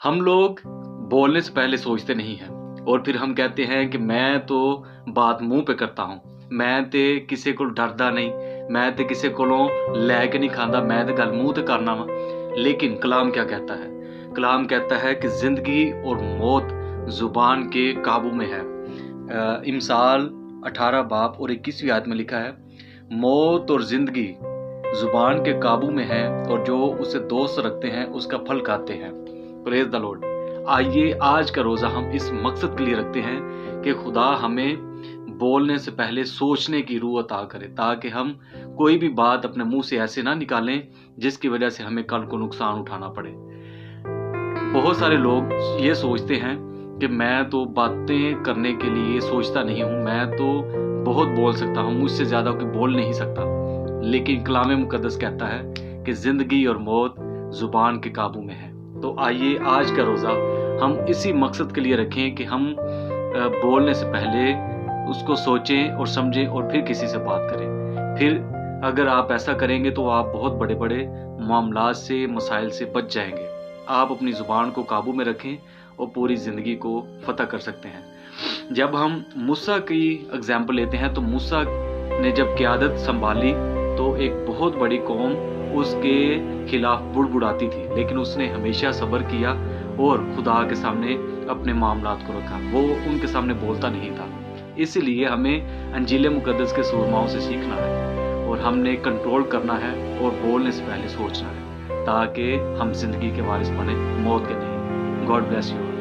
हम लोग बोलने से पहले सोचते नहीं हैं और फिर हम कहते हैं कि मैं तो बात मुंह पे करता हूँ, मैं ते किसी को डरदा नहीं, मैं ते किसी को लैके नहीं खांदा, मैं तो गल मुंह ते करना वा। लेकिन कलाम क्या कहता है? कलाम कहता है कि जिंदगी और मौत जुबान के काबू में है। इमसाल 18 बाब और 21वीं आयत में लिखा है, मौत और जिंदगी जुबान के काबू में है और जो उसे दोस्त रखते हैं उसका फल खाते हैं। Praise the Lord. आइए आज का रोज़ा हम इस मकसद के लिए रखते हैं कि खुदा हमें बोलने से पहले सोचने की रूह अता करे, ताकि हम कोई भी बात अपने मुंह से ऐसे ना निकालें जिसकी वजह से हमें कल को नुकसान उठाना पड़े। बहुत सारे लोग ये सोचते हैं कि मैं तो बातें करने के लिए सोचता नहीं हूँ, मैं तो बहुत बोल सकता हूँ, मुझसे ज़्यादा कोई बोल नहीं सकता। लेकिन कलाम मुकद्दस कहता है कि ज़िंदगी और मौत ज़ुबान के काबू में है। तो आइए आज का रोज़ा हम इसी मकसद के लिए रखें कि हम बोलने से पहले उसको सोचें और समझें और फिर किसी से बात करें। फिर अगर आप ऐसा करेंगे तो आप बहुत बड़े बड़े मामलात से, मसाइल से बच जाएंगे। आप अपनी ज़ुबान को काबू में रखें और पूरी ज़िंदगी को फतह कर सकते हैं। जब हम मूसा की एग्जाम्पल लेते हैं तो मूसा ने जब क़यादत संभाली तो एक बहुत बड़ी कौम उसके खिलाफ बुड़बुड़ाती थी, लेकिन उसने हमेशा सब्र किया और खुदा के सामने अपने मामलात को रखा। वो उनके सामने बोलता नहीं था। इसलिए हमें अंजील मुकद्दस के सूरमाओं से सीखना है और हमने कंट्रोल करना है और बोलने से पहले सोचना है, ताकि हम जिंदगी के वारिस बने, मौत के नहीं। God bless you.